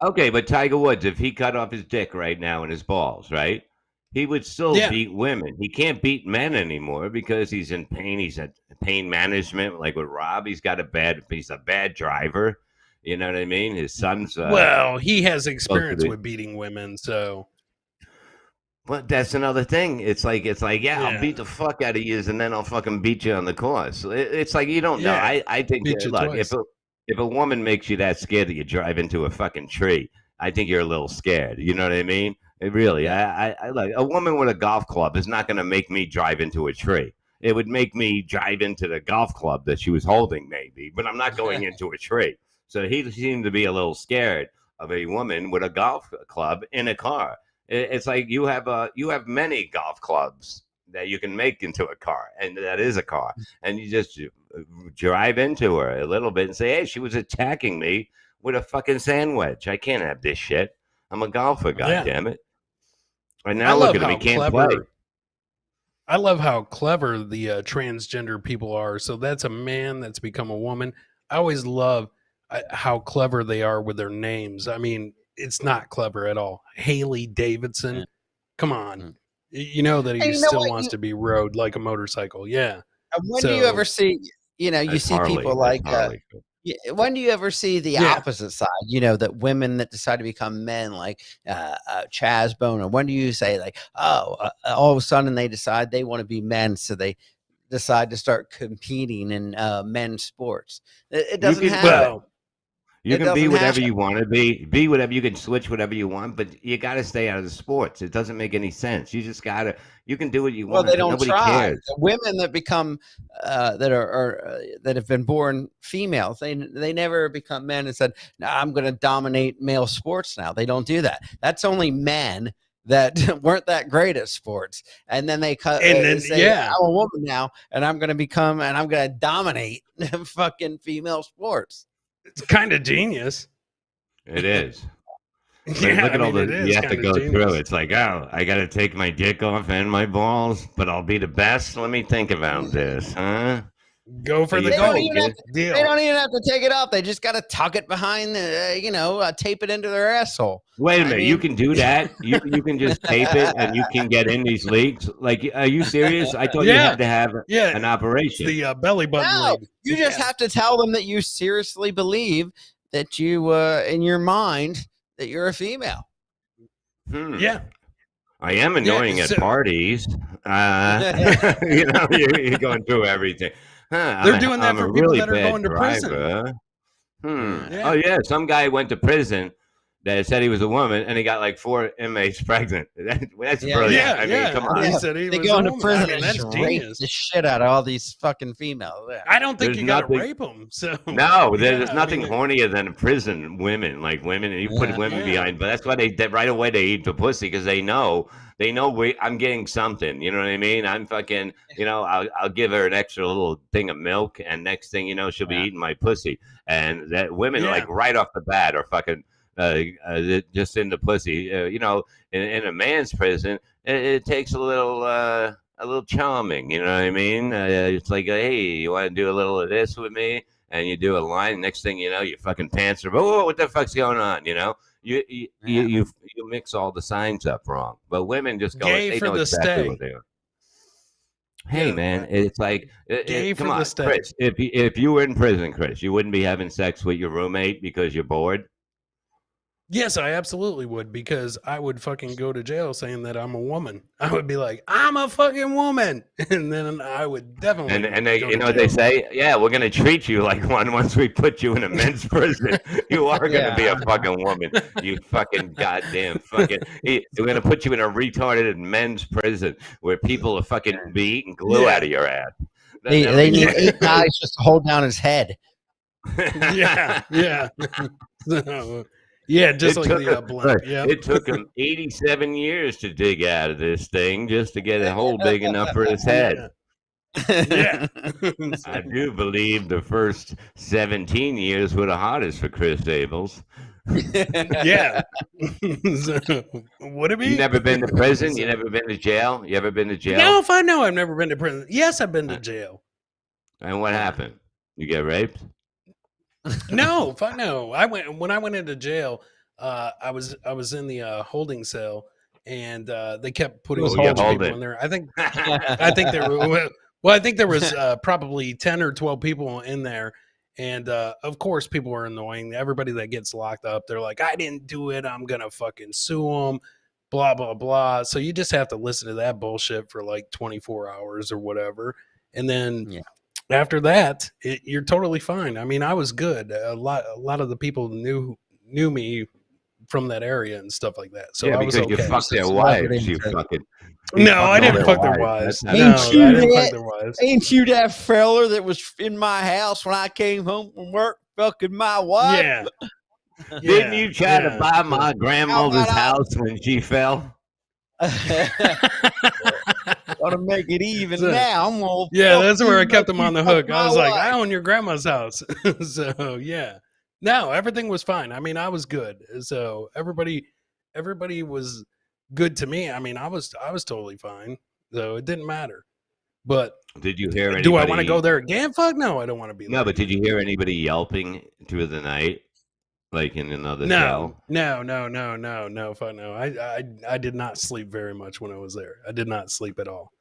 Okay, but Tiger Woods, if he cut off his dick right now and his balls, right, he would still beat women. He can't beat men anymore because he's in pain. He's at pain management, like with Rob. He's a bad driver. You know what I mean? His son's well, he has experience with beating women, so. But that's another thing. It's like, yeah, I'll Yeah. beat the fuck out of you, and then I'll fucking beat you on the course. It's like you don't know. Yeah. I think Beat you look, twice. if a woman makes you that scared that you drive into a fucking tree, I think you're a little scared. You know what I mean? It really, I like a woman with a golf club is not going to make me drive into a tree. It would make me drive into the golf club that she was holding, maybe, but I'm not going into a tree. So he seemed to be a little scared of a woman with a golf club in a car. It's like you have many golf clubs that you can make into a car, and that is a car, and you just drive into her a little bit and say, "Hey, she was attacking me with a fucking sandwich. I can't have this shit. I'm a golfer, goddamn it." And now look at him; he can't play. I love how clever the transgender people are. So that's a man that's become a woman. I always love how clever they are with their names. I mean, it's not clever at all. Haley Davidson, come on. You know that he still wants to be rode like a motorcycle. Yeah. When do you ever see, you see Harley, people like, Harley. when do you ever see the opposite side, that women that decide to become men, like Chaz Bono? When do you say, like, all of a sudden they decide they want to be men, so they decide to start competing in men's sports? It doesn't happen. You can be whatever you want to be whatever, you can switch whatever you want, but you got to stay out of the sports. It doesn't make any sense. You just got to, you can do what you want. Well, they don't Nobody try. cares. The women that become, that have been born females, they never become men and said, "No, I'm going to dominate male sports now." They don't do that. That's only men that weren't that great at sports, and then they cut and then say, "I'm a woman now, and I'm going to dominate fucking female sports." It's kind of genius. It is. Yeah, look at all the you have to go through. It's like, oh, I got to take my dick off and my balls, but I'll be the best. Let me think about this, huh? Go for the goal. They don't even have to take it off. They just got to tuck it behind, tape it into their asshole. Wait a minute, you can do that? You can just tape it and you can get in these leagues? Like, are you serious? I thought you had to have an operation. It's the belly button league. You just have to tell them that you seriously believe that you, in your mind, that you're a female. Yeah. I am annoying at parties. You're going through everything. They're doing that for people that are going to prison. Oh, yeah. Some guy went to prison that said he was a woman, and he got like 4 inmates pregnant. That's brilliant. Yeah, I mean, come on. He said he they was go a into woman. prison I mean, that's and genius. rape the shit out of all these fucking females. Yeah. I don't think you got to rape them. So no, there's nothing hornier than prison women. Like women, and you put women behind. But that's why they right away they eat the pussy, because they know I'm getting something. You know what I mean? I'm fucking. I'll give her an extra little thing of milk, and next thing you know, she'll be eating my pussy. And that women like right off the bat are fucking. Just in the pussy, in a man's prison, it takes a little charming, you know what I mean? It's like, hey, you want to do a little of this with me? And you do a line. Next thing you know, your fucking pants are, what the fuck's going on? You mix all the signs up wrong. But women just go, gay they for know the exactly stay. what they are. Hey man, it's like, come on, Chris. If you were in prison, Chris, you wouldn't be having sex with your roommate because you're bored. Yes, I absolutely would, because I would fucking go to jail saying that I'm a woman. I would be like, I'm a fucking woman, and then I would definitely. And they, what they say? Yeah, we're gonna treat you like one once we put you in a men's prison. You are gonna be a fucking woman. You fucking goddamn fucking. We're gonna put you in a retarded men's prison where people are fucking be eating glue out of your ass. They need 8 guys just to hold down his head. Yeah. So, yeah, just like the blimp. Yeah. It took him 87 years to dig out of this thing just to get a hole big enough for his head. Yeah. I do believe the first 17 years were the hardest for Chris Abels. Yeah. So, what it be? You never been to prison? You never been to jail? You ever been to jail? No, if I know, I've never been to prison. Yes, I've been to jail. And what happened? You get raped? No, fuck no. When I went into jail, I was in the holding cell, and they kept putting people in there. I think there were. Well, I think there was probably 10 or 12 people in there, and of course, people were annoying. Everybody that gets locked up, they're like, "I didn't do it. I'm gonna fucking sue them." blah blah blah. So you just have to listen to that bullshit for like 24 hours or whatever, and then after that, you're totally fine. I mean, I was good. A lot of the people knew me from that area and stuff like that. So Yeah, I was because you okay. fucked their wives. You fucking. No, I didn't fuck their wives. No, I didn't fuck their wives. Ain't you that feller that was in my house when I came home from work fucking my wife? Yeah. Didn't you try to buy my grandmother's house when she fell? Gotta make it even So, now. I'm gonna that's where I kept them on the hook. I was like, wife. I own your grandma's house. So yeah. No, everything was fine. I mean, I was good. So everybody was good to me. I mean, I was totally fine. So it didn't matter. But did you hear anybody? Do I want to go there again? Fuck no, I don't want to be there. No, but did you hear anybody yelping through the night? Like in another cell? No, fuck no. I did not sleep very much when I was there. I did not sleep at all.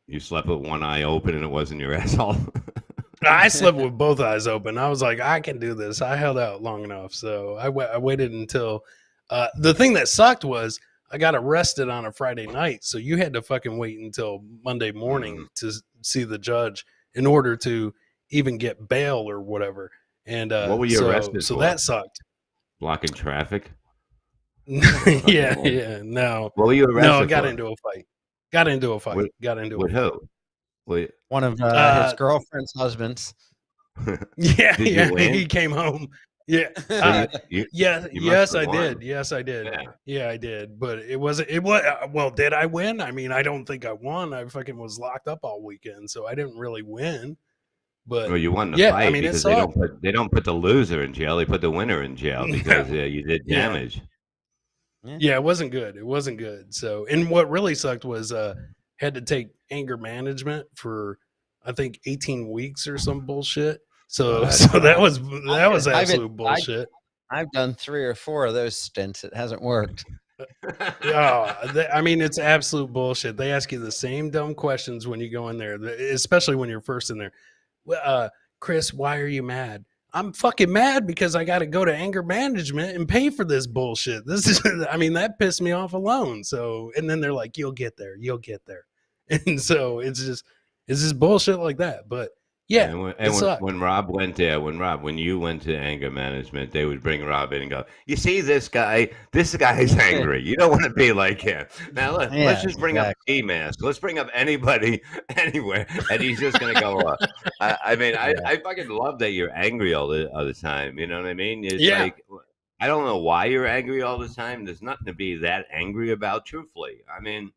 You slept with one eye open and it wasn't your asshole? I slept with both eyes open. I was like, I can do this. I held out long enough. So I waited until the thing that sucked was I got arrested on a Friday night. So you had to fucking wait until Monday morning to see the judge in order to even get bail or whatever. And what were you arrested so for? that sucked. Blocking traffic? No. What were you arrested for? No, got into a fight. With who? With one of his girlfriend's husbands. He came home. Yeah. Yes, I won. did. Yes, I did. Yeah, I did. But it was well, did I win? I mean, I don't think I won. I fucking was locked up all weekend, so I didn't really win. But well, you won the fight, I mean, because they don't put the loser in jail. They put the winner in jail because you did damage. Yeah, it wasn't good. It wasn't good. So, and what really sucked was had to take anger management for I think 18 weeks or some bullshit. So that was absolute bullshit. I've done 3 or 4 of those stints. It hasn't worked. I mean, it's absolute bullshit. They ask you the same dumb questions when you go in there, especially when you're first in there. Chris, why are you mad? I'm fucking mad because I got to go to anger management and pay for this bullshit. This is, I mean, that pissed me off alone. So, and then they're like, you'll get there. And so it's just bullshit like that. But yeah, when Rob went there, when you went to anger management, they would bring Rob in and go, you see this guy? This guy's angry. You don't want to be like him. Now let's just bring up T-Mask. Let's bring up anybody, anywhere, and he's just going to go up. I mean, I fucking love that you're angry all the time. You know what I mean? It's like, I don't know why you're angry all the time. There's nothing to be that angry about, truthfully. I mean,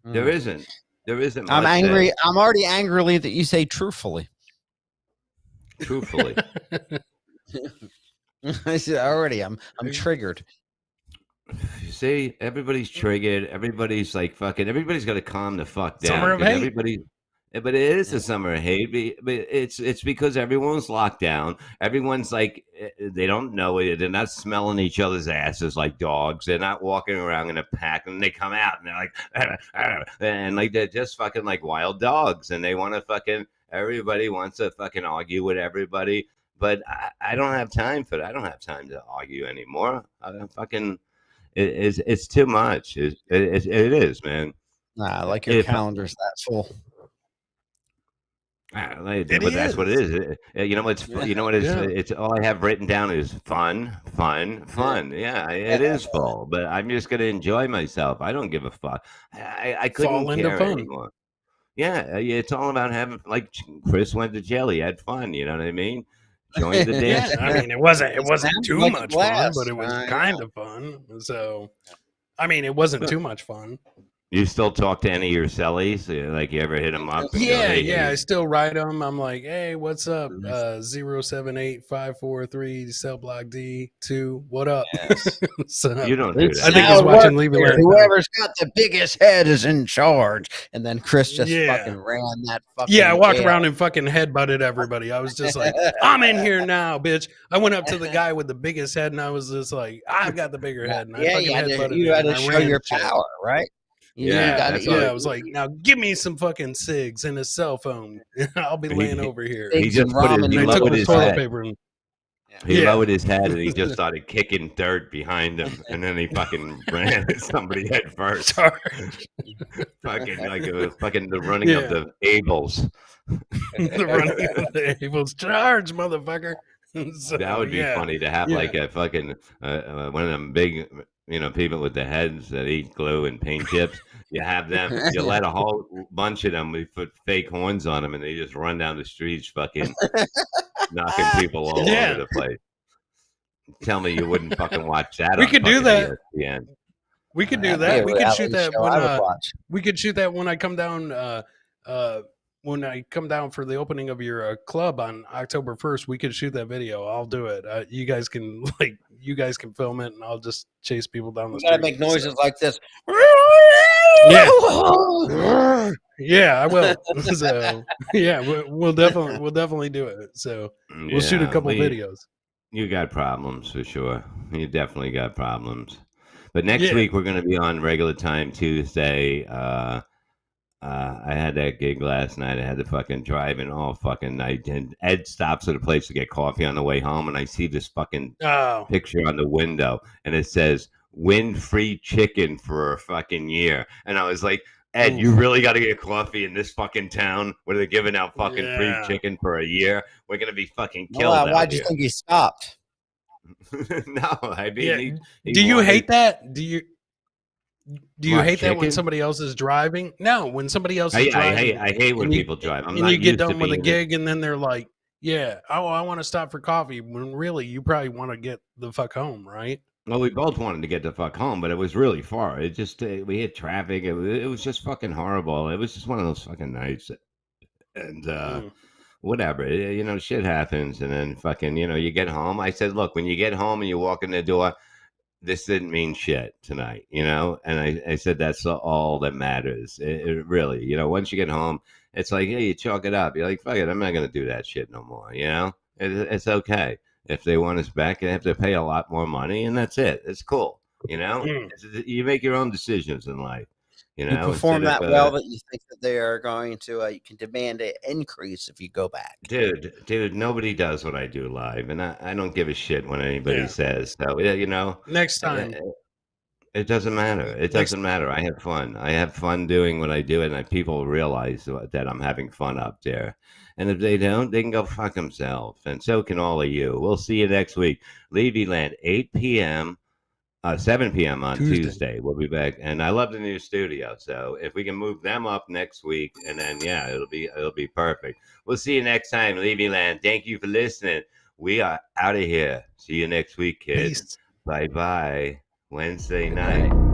there isn't. There isn't. I'm angry. I'm already angrily that you say truthfully. Truthfully. I said already. I'm triggered. You see, everybody's triggered. Everybody's like fucking. Everybody's got to calm the fuck down. Summer of hate. Everybody. But it is a summer of hate. But it's because everyone's locked down. Everyone's like, they don't know it. They're not smelling each other's asses like dogs. They're not walking around in a pack, and they come out and they're like, and like they're just fucking like wild dogs, and they want to fucking. Everybody wants to fucking argue with everybody, but I don't have time for that. I don't have time to argue anymore. It's too much. It is, man. Nah, like your calendar's that full. But that's what it is. You know what's you know what it is. It's all I have written down is fun. Yeah, it is full, but I'm just gonna enjoy myself. I don't give a fuck. I couldn't care anymore. Yeah, it's all about having. Like Chris went to jail. He had fun. You know what I mean? Joined the dance. I mean, it wasn't too much fun, but it was kind of fun. So, I mean, it wasn't too much fun. You still talk to any of your cellies? Like, you ever hit them up? Yeah. I still write them. I'm like, hey, what's up? 078-543 cell block D2. What up? Yes. So, you don't do that. I think he's watching Levyland. Whoever's got the biggest head is in charge. And then Chris just fucking ran that fucking. Yeah, I walked around and fucking headbutted everybody. I was just like, I'm in here now, bitch. I went up to the guy with the biggest head, and I was just like, I've got the bigger head. And you had to show your power, right? I was like, now give me some fucking cigs and a cell phone. I'll be laying over here. He just put his took the toilet paper. He lowered his head and he just started kicking dirt behind him, and then he fucking ran at somebody head first. Fucking like it was fucking the running of the Abels. The running of the Abels. Charge, motherfucker. So, that would be funny to have like a fucking one of them big, people with the heads that eat glue and paint chips. You have them. You let a whole bunch of them. We put fake horns on them, and they just run down the streets, fucking knocking people all over the place. Tell me you wouldn't fucking watch that. We could do that. ESPN. We could do that. We could shoot that when we could shoot that when I come down. When I come down for the opening of your club on October 1st, we could shoot that video. I'll do it. You guys can film it, and I'll just chase people down the street. You gotta make noises like this. Yeah, I will. So we'll definitely do it. So we'll shoot a couple videos. You got problems for sure. You definitely got problems. But next week we're going to be on regular time Tuesday. I had that gig last night. I had to fucking drive in all fucking night. And Ed stops at a place to get coffee on the way home, and I see this fucking picture on the window, and it says, "Win free chicken for a fucking year." And I was like, Ed, you really got to get coffee in this fucking town where they're giving out fucking free chicken for a year. We're going to be fucking killed. Why'd you think he stopped? No, I mean, do you hate that? Do you hate that when somebody else is driving? No, when somebody else is driving. I hate when people drive. And you get done with a gig, and then they're like, I want to stop for coffee. When really, you probably want to get the fuck home, right? Well, we both wanted to get the fuck home, but it was really far. It just, we hit traffic. It was just fucking horrible. It was just one of those fucking nights. And whatever, shit happens. And then fucking, you get home. I said, look, when you get home and you walk in the door, this didn't mean shit tonight, And I said, that's all that matters. It really, once you get home, it's like, hey, you chalk it up. You're like, fuck it, I'm not going to do that shit no more, It's okay. If they want us back, they have to pay a lot more money, and that's it. It's cool, You make your own decisions in life, You perform that well that you think that they are going to, you can demand an increase if you go back. Dude, nobody does what I do live, and I don't give a shit what anybody says. So, next time. It doesn't matter. It doesn't matter. I have fun. I have fun doing what I do, and people realize that I'm having fun up there. And if they don't, they can go fuck themselves. And so can all of you. We'll see you next week. Levyland, 8 p.m., 7 p.m. on Tuesday. We'll be back. And I love the new studio. So if we can move them up next week, and then, it'll be perfect. We'll see you next time, Levyland. Thank you for listening. We are out of here. See you next week, kids. Bye-bye. Wednesday night.